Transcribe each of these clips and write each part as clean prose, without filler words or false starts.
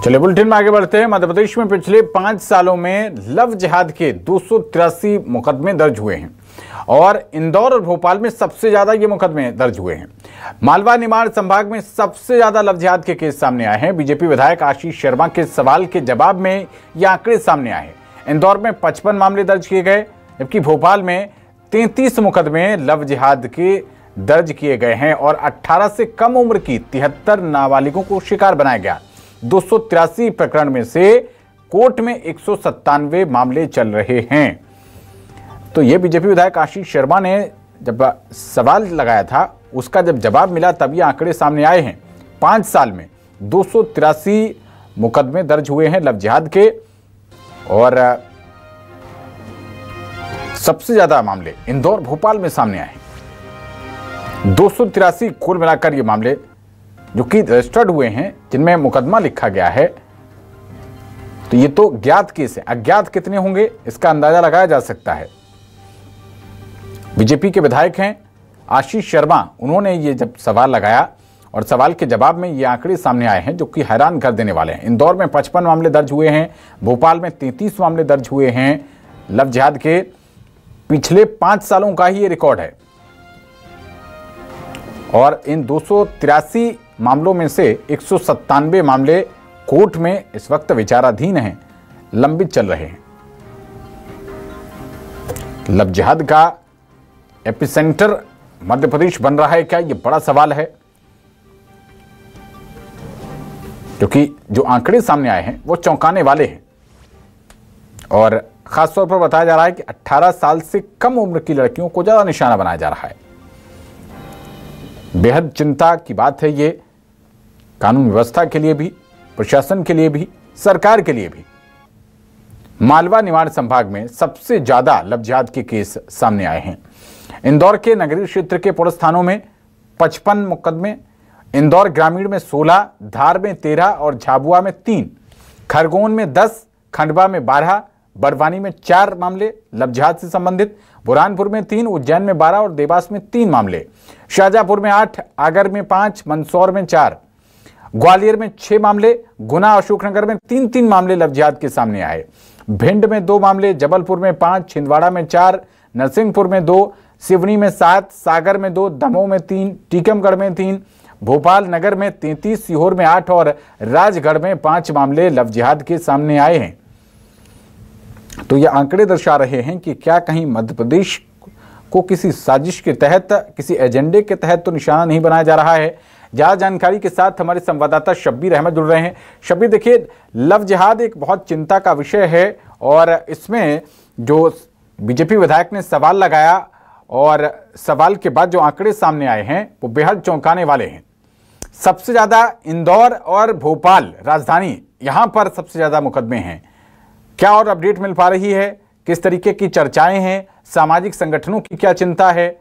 चलिए बुलेटिन में आगे बढ़ते हैं। मध्य प्रदेश में पिछले 5 सालों में लव जिहाद के 283 मुकदमे दर्ज हुए हैं और इंदौर और भोपाल में सबसे ज्यादा ये मुकदमे दर्ज हुए हैं। मालवा निमाड़ संभाग में सबसे ज्यादा लव जिहाद के केस सामने आए हैं। बीजेपी विधायक आशीष शर्मा के सवाल के जवाब में ये आंकड़े सामने आए। इंदौर में 55 मामले दर्ज किए गए, जबकि भोपाल में 33 मुकदमे लव जिहाद के दर्ज किए गए हैं और 18 से कम उम्र की 73 नाबालिगों को शिकार बनाया गया। 283 प्रकरण में से कोर्ट में 197 मामले चल रहे हैं। तो ये बीजेपी विधायक आशीष शर्मा ने जब सवाल लगाया था, उसका जब जवाब मिला तब ये आंकड़े सामने आए हैं। 5 साल में 283 मुकदमे दर्ज हुए हैं लव जिहाद के और सबसे ज्यादा मामले इंदौर भोपाल में सामने आए हैं। 283 कुल मिलाकर ये मामले जो कि रजिस्टर्ड हुए हैं, जिनमें मुकदमा लिखा गया है। तो ये तो ज्ञात केस है, अज्ञात कितने होंगे इसका अंदाजा लगाया जा सकता है। बीजेपी के विधायक हैं आशीष शर्मा, उन्होंने ये जब सवाल लगाया और सवाल के जवाब में ये आंकड़े सामने आए हैं जो कि हैरान कर देने वाले हैं। इंदौर में 55 मामले दर्ज हुए हैं, भोपाल में 33 मामले दर्ज हुए हैं लव जिहाद के। पिछले 5 सालों का ही ये रिकॉर्ड है और इन 283 मामलों में से 197 मामले कोर्ट में इस वक्त विचाराधीन हैं, लंबित चल रहे हैं। लव जिहाद का एपिसेंटर मध्य प्रदेश बन रहा है क्या, यह बड़ा सवाल है, क्योंकि जो आंकड़े सामने आए हैं वो चौंकाने वाले हैं और खासतौर पर बताया जा रहा है कि 18 साल से कम उम्र की लड़कियों को ज्यादा निशाना बनाया जा रहा है। बेहद चिंता की बात है ये, कानून व्यवस्था के लिए भी, प्रशासन के लिए भी, सरकार के लिए भी। मालवा निमाड़ संभाग में सबसे ज्यादा लव जिहाद के केस सामने आए हैं। इंदौर के नगरीय क्षेत्र के पुलिस थानों में 55 मुकदमे, इंदौर ग्रामीण में 16, धार में 13 और झाबुआ में 3, खरगोन में 10, खंडवा में 12, बड़वानी में 4 मामले लव जिहाद से संबंधित, बुरहानपुर में 3, उज्जैन में 12 और देवास में 3 मामले, शाहजहांपुर में 8, आगर में 5, मंदसौर में 4, ग्वालियर में 6 मामले, गुना अशोकनगर में 3 मामले लव जिहाद के सामने आए। भिंड में 2 मामले, जबलपुर में 5, छिंदवाड़ा में 4, नरसिंहपुर में 2, सिवनी में 7, सागर में 2, दमोह में 3, टीकमगढ़ में 3, भोपाल नगर में 33, सीहोर में 8 और राजगढ़ में 5 मामले लव जिहाद के सामने आए हैं। तो ये आंकड़े दर्शा रहे हैं कि क्या कहीं मध्य प्रदेश को किसी साजिश के तहत, किसी एजेंडे के तहत तो निशाना नहीं बनाया जा रहा है। ज्यादा जानकारी के साथ हमारे संवाददाता शब्बीर अहमद जुड़ रहे हैं। शब्बीर, देखिए, लव जिहाद एक बहुत चिंता का विषय है और इसमें जो बीजेपी विधायक ने सवाल लगाया और सवाल के बाद जो आंकड़े सामने आए हैं वो बेहद चौंकाने वाले हैं। सबसे ज्यादा इंदौर और भोपाल राजधानी, यहां पर सबसे ज्यादा मुकदमे हैं। क्या और अपडेट मिल पा रही है? किस तरीके की चर्चाएं हैं? सामाजिक संगठनों की क्या चिंता है?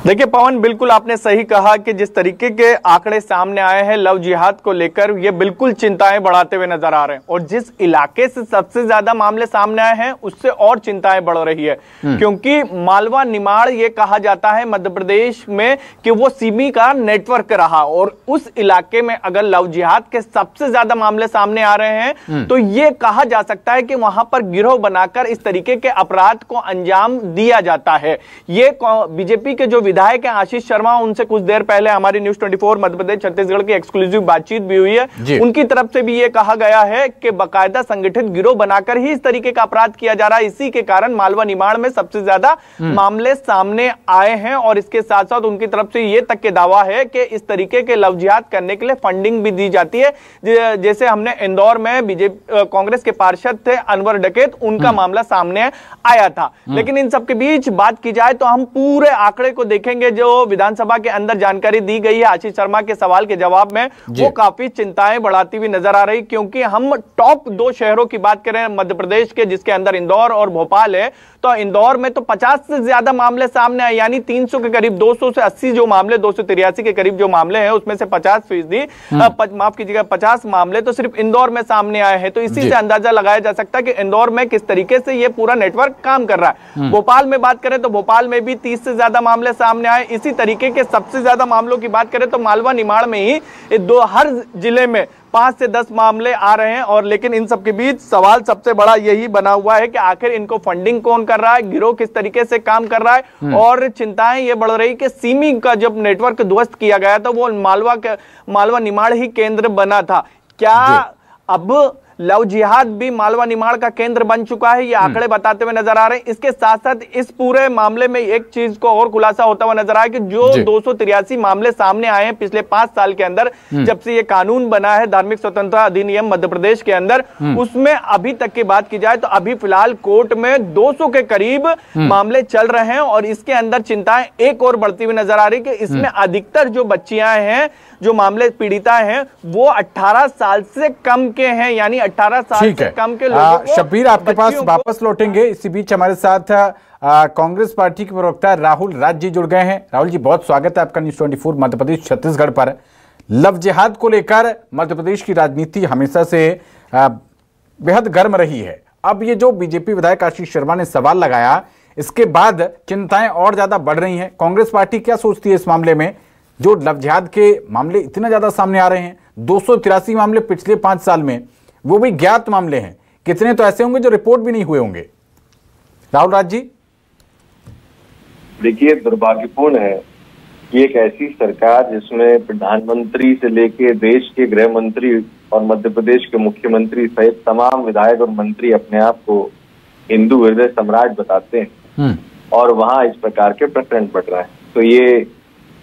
देखिए पवन, बिल्कुल आपने सही कहा कि जिस तरीके के आंकड़े सामने आए हैं लव जिहाद को लेकर, ये बिल्कुल चिंताएं बढ़ाते हुए नजर आ रहे हैं और जिस इलाके से सबसे ज्यादा मामले सामने आए हैं उससे और चिंताएं बढ़ रही है, क्योंकि मालवा निमाड़ ये कहा जाता है मध्य प्रदेश में कि वो सिमी का नेटवर्क रहा और उस इलाके में अगर लव जिहाद के सबसे ज्यादा मामले सामने आ रहे हैं तो ये कहा जा सकता है कि वहां पर गिरोह बनाकर इस तरीके के अपराध को अंजाम दिया जाता है। ये बीजेपी के जो विधायक हैं आशीष शर्मा, उनसे कुछ देर पहले हमारी न्यूज 24 मध्य प्रदेश छत्तीसगढ़ की एक्सक्लूसिव बातचीत भी हुई है। उनकी तरफ से भी यह कहा गया है कि बाकायदा संगठित गिरोह बनाकर ही इस तरीके का अपराध किया जा रहा है। इसी के कारण मालवा निमाड़ में सबसे ज्यादा मामले सामने आए हैं और इसके साथ साथ उनकी तरफ से यह तक के दावा है कि इस तरीके के लव जिहाद करने के लिए फंडिंग भी दी जाती है। जैसे हमने इंदौर में बीजेपी कांग्रेस के पार्षद थे अनवर डकैत, उनका मामला सामने आया था। लेकिन इन सबके बीच बात की जाए तो हम पूरे आंकड़े को देखेंगे जो विधानसभा के अंदर जानकारी दी गई है आशीष शर्मा के सवाल के जवाब में, वो काफी चिंताएं बढ़ाती हुई नजर आ रही, क्योंकि हम टॉप 2 शहरों की बात करें मध्य प्रदेश के, जिसके अंदर इंदौर और भोपाल है, तो इंदौर में तो 50 से ज्यादा मामले सामने आए, यानी 300 के करीब, 200 से 80 जो मामले, 283 के करीब जो मामले हैं उसमें से 50%, माफ कीजिएगा 50 मामले तो सिर्फ इंदौर में सामने आए हैं। तो इसी से अंदाजा लगाया जा सकता है कि इंदौर में किस तरीके से ये पूरा नेटवर्क काम कर रहा है। भोपाल में बात करें तो भोपाल में भी 30 से ज्यादा मामले सामने सामने आए। इसी तरीके के सबसे ज्यादा मामलों की बात करें तो मालवा निमाड़ में ही हर जिले में 5 से 10 मामले आ रहे हैं। और लेकिन इन सब के बीच सवाल सबसे बड़ा यही बना हुआ है कि आखिर इनको फंडिंग कौन कर रहा है, गिरोह किस तरीके से काम कर रहा है। और चिंताएं ये बढ़ रही कि सीमी का जब नेटवर्क ध्वस्त किया गया था वो मालवा निमाड़ ही केंद्र बना था। क्या अब लव जिहाद भी मालवा निमाड़ का केंद्र बन चुका है? ये आंकड़े बताते हुए नजर आ रहे हैं। इसके साथ साथ इस पूरे मामले में एक चीज को और खुलासा होता हुआ नजर आया कि जो 283 मामले सामने आए हैं पिछले 5 साल के अंदर, जब से ये कानून बना है धार्मिक स्वतंत्रता अधिनियम मध्य प्रदेश के अंदर, उसमें अभी तक की बात की जाए तो अभी फिलहाल कोर्ट में 200 के करीब मामले चल रहे हैं। और इसके अंदर चिंताएं एक और बढ़ती हुई नजर आ रही कि इसमें अधिकतर जो बच्चियां हैं, जो मामले पीड़िता हैं, वो 18 साल से कम के हैं, यानी 18 साल से कम के लोगों को। शब्बीर आपके पास वापस लौटेंगे। इसी बीच हमारे साथ कांग्रेस पार्टी के प्रवक्ता राहुल राज जी जुड़ गए हैं। राहुल जी, बहुत स्वागत है आपका न्यूज़ 24 मध्य प्रदेश छत्तीसगढ़ पर। लव जिहाद को लेकर मध्य प्रदेश की राजनीति हमेशा से बेहद गर्म रही है। अब ये जो बीजेपी विधायक आशीष शर्मा ने सवाल लगाया, इसके बाद चिंताएं और ज्यादा बढ़ रही हैं। कांग्रेस पार्टी क्या सोचती है इस मामले में, जो लव जिहाद के मामले इतने ज्यादा सामने आ रहे हैं? 283 मामले पिछले 5 साल में, वो भी ज्ञात मामले हैं। कितने तो ऐसे होंगे जो रिपोर्ट भी नहीं हुए होंगे। राहुल राज जी, देखिए, दुर्भाग्यपूर्ण है कि एक ऐसी सरकार जिसमें प्रधानमंत्री से लेके देश के गृह मंत्री और मध्य प्रदेश के मुख्यमंत्री सहित तमाम विधायक और मंत्री अपने आप को हिंदू हृदय सम्राट बताते हैं, और वहां इस प्रकार के प्रकरण बढ़ रहा है। तो ये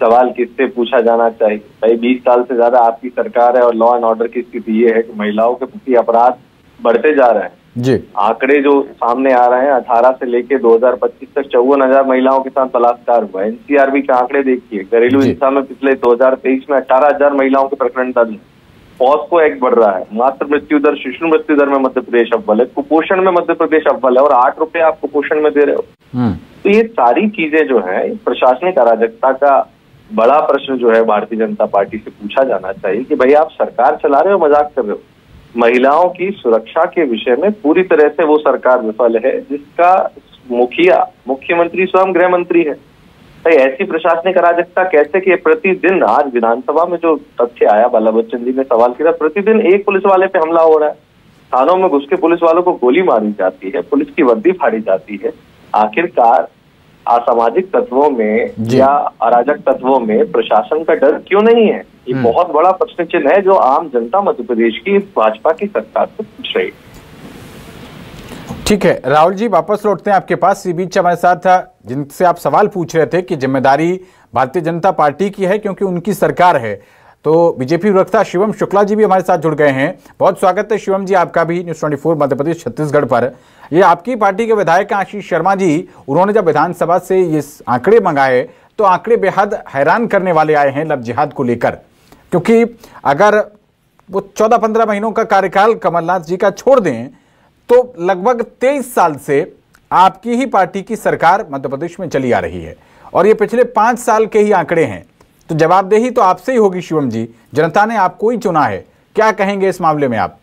सवाल किससे पूछा जाना चाहिए? भाई, 20 साल से ज्यादा आपकी सरकार है और लॉ एंड ऑर्डर की स्थिति ये है कि महिलाओं के प्रति अपराध बढ़ते जा रहे हैं जी। आंकड़े जो सामने आ रहे हैं, 18 से लेके 2025 तक 54,000 महिलाओं के साथ बलात्कार हुआ। एनसीआरबी के आंकड़े देखिए, घरेलू हिंसा में पिछले 2023 में 18,000 महिलाओं के प्रकरण दर्ज। पॉस्को एक्ट बढ़ रहा है। मातृ मृत्यु दर, शिशु मृत्यु दर में मध्य प्रदेश अव्वल है। कुपोषण में मध्य प्रदेश अव्वल है, और 8 रुपए आप कुपोषण में दे रहे हो। तो ये सारी चीजें जो है, प्रशासनिक अराजकता का बड़ा प्रश्न जो है भारतीय जनता पार्टी से पूछा जाना चाहिए कि भाई, आप सरकार चला रहे हो, मजाक कर रहे हो? महिलाओं की सुरक्षा के विषय में पूरी तरह से वो सरकार विफल है जिसका मुखिया मुख्यमंत्री स्वयं गृह मंत्री है। भाई, ऐसी प्रशासनिक अराजकता कैसे कि प्रतिदिन, आज विधानसभा में जो तथ्य आया, बाला बच्चन जी ने सवाल किया, प्रतिदिन एक पुलिस वाले पे हमला हो रहा है, थानों में घुस के पुलिस वालों को गोली मारी जाती है, पुलिस की वर्दी फाड़ी जाती है। आखिरकार असामाजिक तत्वों में या अराजक तत्वों में प्रशासन का डर क्यों नहीं है? ये बहुत बड़ा प्रश्न चिन्ह है जो आम जनता मध्य प्रदेश की भाजपा की सरकार से पूछ रही है। ठीक है राहुल जी, वापस लौटते हैं आपके पास। इस बीच हमारे साथ जिनसे आप सवाल पूछ रहे थे कि जिम्मेदारी भारतीय जनता पार्टी की है क्योंकि उनकी सरकार है, तो बीजेपी प्रवक्ता शिवम शुक्ला जी भी हमारे साथ जुड़ गए हैं। बहुत स्वागत है शिवम जी आपका भी न्यूज़ 24 मध्य प्रदेश छत्तीसगढ़ पर। ये आपकी पार्टी के विधायक आशीष शर्मा जी, उन्होंने जब विधानसभा से ये आंकड़े मंगाए तो आंकड़े बेहद हैरान करने वाले आए हैं लव जिहाद को लेकर, क्योंकि अगर वो 14-15 महीनों का कार्यकाल कमलनाथ जी का छोड़ दें तो लगभग 23 साल से आपकी ही पार्टी की सरकार मध्य प्रदेश में चली आ रही है, और ये पिछले 5 साल के ही आंकड़े हैं। तो जवाबदेही तो आपसे ही होगी शिवम जी, जनता ने आपको ही चुना है। क्या कहेंगे इस मामले में आप?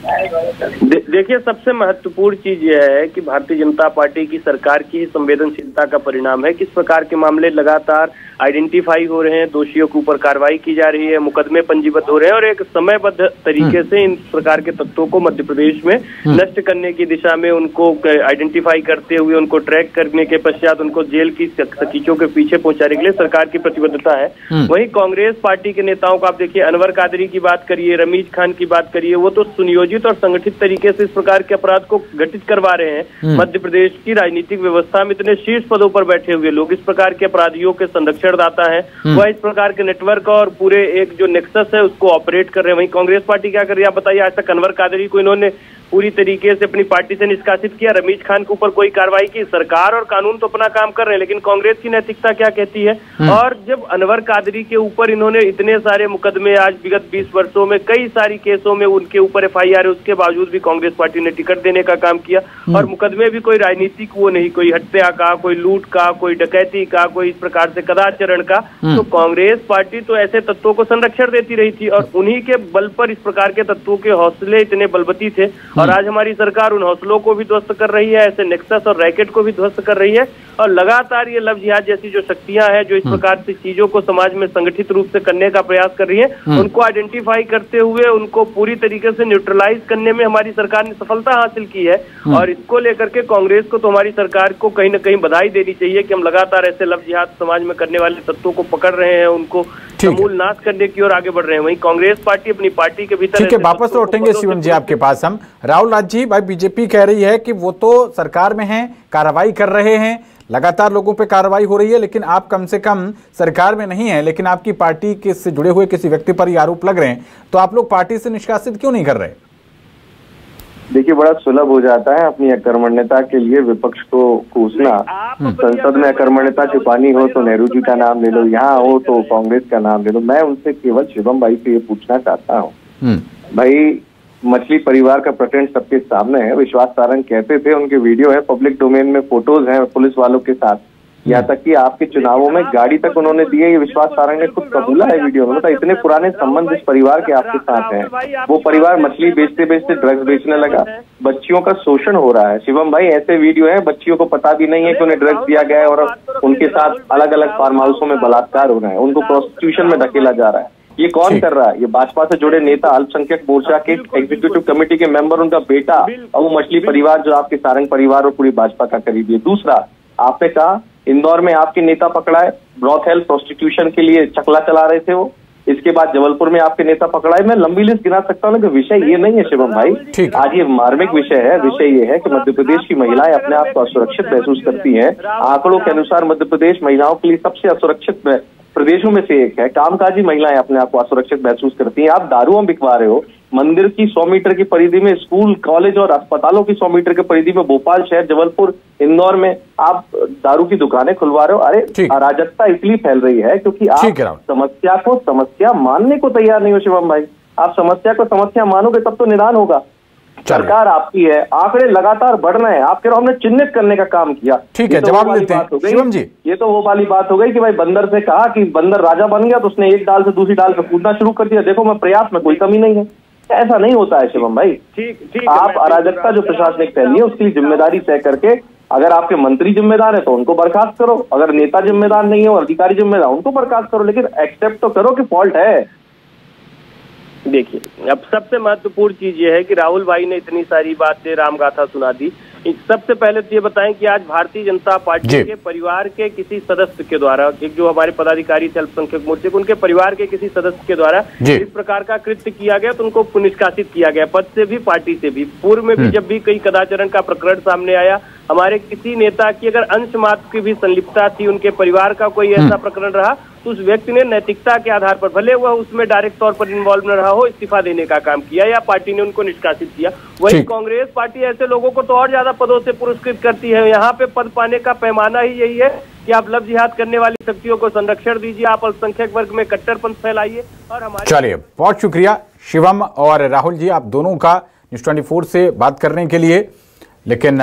देखिए, सबसे महत्वपूर्ण चीज यह है कि भारतीय जनता पार्टी की सरकार की ही संवेदनशीलता का परिणाम है। किस प्रकार के मामले लगातार आइडेंटिफाई हो रहे हैं, दोषियों के ऊपर कार्रवाई की जा रही है, मुकदमे पंजीबद्ध हो रहे हैं, और एक समयबद्ध तरीके से इन प्रकार के तत्वों को मध्य प्रदेश में नष्ट करने की दिशा में उनको आइडेंटिफाई करते हुए उनको ट्रैक करने के पश्चात उनको जेल की सकीचों के पीछे पहुंचाने के लिए सरकार की प्रतिबद्धता है। वहीं कांग्रेस पार्टी के नेताओं को आप देखिए, अनवर कादरी की बात करिए, रमीज खान की बात करिए, वो तो सुनियोजित और संगठित तरीके से इस प्रकार के अपराध को घटित करवा रहे हैं। मध्य प्रदेश की राजनीतिक व्यवस्था में इतने शीर्ष पदों पर बैठे हुए लोग इस प्रकार के अपराधियों के संरक्षण दाता है, वह इस प्रकार के नेटवर्क और पूरे एक जो नेक्सस है उसको ऑपरेट कर रहे हैं। वहीं कांग्रेस पार्टी क्या कर रही है आप बताइए? आज तक अनवर कादरी को इन्होंने पूरी तरीके से अपनी पार्टी से निष्कासित किया, रमीज खान के ऊपर कोई कार्रवाई की। सरकार और कानून तो अपना काम कर रहे हैं, लेकिन कांग्रेस की नैतिकता क्या कहती है? और जब अनवर कादरी के ऊपर इन्होंने इतने सारे मुकदमे, आज विगत 20 वर्षों में कई सारी केसों में उनके ऊपर FIR है, उसके बावजूद भी कांग्रेस पार्टी ने टिकट देने का काम किया। और मुकदमे भी कोई राजनीतिक वो नहीं, कोई हत्या का, कोई लूट का, कोई डकैती का, कोई इस प्रकार से कदाच चरण का, तो कांग्रेस पार्टी तो ऐसे तत्वों को संरक्षण देती रही थी और उन्हीं के बल पर इस प्रकार के तत्वों के हौसले इतने बलवती थे। और आज हमारी सरकार उन हौसलों को भी ध्वस्त कर रही है, ऐसे नेक्सस और रैकेट को भी ध्वस्त कर रही है और लगातार ये लव जिहाद जैसी जो शक्तियां हैं जो इस प्रकार से चीजों को समाज में संगठित रूप से करने का प्रयास कर रही है, उनको आइडेंटिफाई करते हुए उनको पूरी तरीके से न्यूट्रलाइज करने में हमारी सरकार ने सफलता हासिल की है। और इसको लेकर के कांग्रेस को तो हमारी सरकार को कहीं ना कहीं बधाई देनी चाहिए कि हम लगातार ऐसे लव जिहाद समाज में करने वाले तत्वों को पकड़ रहे हैं, उनको समूल नाश करने की ओर आगे बढ़ रहे हैं। वहीं कांग्रेस पार्टी अपनी पार्टी के भीतर ठीक है, वापस लौटेंगे शिवम जी आपके पास हम। राहुल राज जी, भाई बीजेपी कह रही है कि वो तो सरकार में है, कार्रवाई कर रहे हैं, लगातार लोगों पे कार्रवाई हो रही है, लेकिन आप कम से कम सरकार में नहीं है, लेकिन आपकी पार्टी के से जुड़े हुए किसी व्यक्ति पर ये आरोप लग रहे हैं, तो आप लोग पार्टी से निष्कासित क्यों नहीं कर रहे? देखिए, बड़ा सुलभ हो जाता है अपनी अकर्मण्यता के लिए विपक्ष को कोसना। संसद में अकर्मण्यता छुपानी हो तो नेहरू जी का नाम ले लो, यहाँ हो तो कांग्रेस का नाम ले लो। मैं उनसे केवल शिवम भाई से ये पूछना चाहता हूँ, भाई मछली परिवार का प्रकरण सबके सामने है। विश्वास सारंग कहते थे, उनके वीडियो है, पब्लिक डोमेन में फोटोज हैं पुलिस वालों के साथ, यहाँ तक कि आपके चुनावों में गाड़ी तक उन्होंने दी है। ये विश्वास सारंग ने खुद कबूला है वीडियो में। मतलब इतने पुराने संबंध इस परिवार के आपके साथ हैं। वो परिवार मछली बेचते बेचते ड्रग्स बेचने लगा, बच्चियों का शोषण हो रहा है। शिवम भाई, ऐसे वीडियो है, बच्चियों को पता भी नहीं है कि उन्हें ड्रग्स दिया गया है और उनके साथ अलग अलग फार्म हाउसों में बलात्कार हो रहा है, उनको प्रोस्टिट्यूशन में धकेला जा रहा है। ये कौन कर रहा है? ये भाजपा से जुड़े नेता, अल्पसंख्यक मोर्चा के एग्जीक्यूटिव कमेटी के मेंबर, उनका बेटा, और वो मछली परिवार जो आपके सारंग परिवार और पूरी भाजपा का करीबी है। दूसरा, आपने कहा इंदौर में आपके नेता पकड़ा है, ब्रॉथेल प्रोस्टिट्यूशन के लिए चकला चला रहे थे वो। इसके बाद जबलपुर में आपके नेता पकड़ा है। मैं लंबी लिस्ट गिना सकता हूँ, लेकिन विषय ये नहीं है शिवम भाई। आज ये मार्मिक विषय है। विषय ये है कि मध्य प्रदेश की महिलाएं अपने आप को असुरक्षित महसूस करती हैं। आंकड़ों के अनुसार मध्य प्रदेश महिलाओं के लिए सबसे असुरक्षित प्रदेशों में से एक है। कामकाजी महिलाएं अपने आप को असुरक्षित महसूस करती हैं। आप दारुओं बिकवा रहे हो, मंदिर की 100 मीटर की परिधि में, स्कूल, कॉलेज और अस्पतालों की 100 मीटर की परिधि में, भोपाल शहर, जबलपुर, इंदौर में आप दारू की दुकानें खुलवा रहे हो। अरे अराजकता इसलिए फैल रही है क्योंकि आप समस्या को समस्या मानने को तैयार नहीं हो शिवम भाई। आप समस्या को समस्या मानोगे तब तो निदान होगा। सरकार आपकी है, आंकड़े लगातार बढ़ रहे हैं। आप कह रहे हो हमने चिन्हित करने का काम किया। ठीक है, जवाब लेते हैं शिवम जी। ये तो वो वाली बात हो गई कि भाई बंदर से कहा कि बंदर राजा बन गया तो उसने एक डाल से दूसरी डाल पे कूदना शुरू कर दिया। देखो मैं प्रयास में कोई कमी नहीं है। ऐसा नहीं होता है शिवम भाई। ठीक आप अराजकता जो प्रशासनिक फैली है उसकी जिम्मेदारी तय करके, अगर आपके मंत्री जिम्मेदार है तो उनको बर्खास्त करो, अगर नेता जिम्मेदार नहीं है और अधिकारी जिम्मेदार उनको बर्खास्त करो, लेकिन एक्सेप्ट तो करो कि फॉल्ट है। देखिए, अब सबसे महत्वपूर्ण चीज ये है कि राहुल भाई ने इतनी सारी बातें रामगाथा सुना दी। सबसे पहले तो ये बताएं कि आज भारतीय जनता पार्टी के परिवार के किसी सदस्य के द्वारा, जो हमारे पदाधिकारी थे अल्पसंख्यक मोर्चे के, उनके परिवार के किसी सदस्य के द्वारा इस प्रकार का कृत्य किया गया तो उनको निष्कासित किया गया, पद से भी, पार्टी से भी। पूर्व में भी जब भी कई कदाचरण का प्रकरण सामने आया, हमारे किसी नेता की अगर अंश मात्र की भी संलिप्तता थी, उनके परिवार का कोई ऐसा प्रकरण रहा, तो उस व्यक्ति ने नैतिकता के आधार पर, भले वह उसमें डायरेक्ट तौर पर इन्वॉल्व न रहा हो, इस्तीफा देने का काम किया या पार्टी ने उनको निष्कासित किया। वही कांग्रेस पार्टी ऐसे लोगों को तो और ज्यादा पदों से पुरस्कृत करती है। यहाँ पे पद पाने का पैमाना ही यही है कि आप लव जिहाद करने वाली शक्तियों को संरक्षण दीजिए, आप अल्पसंख्यक वर्ग में कट्टरपंथ फैलाइए। और हमारे चलिए, बहुत शुक्रिया शिवम और राहुल जी, आप दोनों का न्यूज़ 24 से बात करने के लिए। लेकिन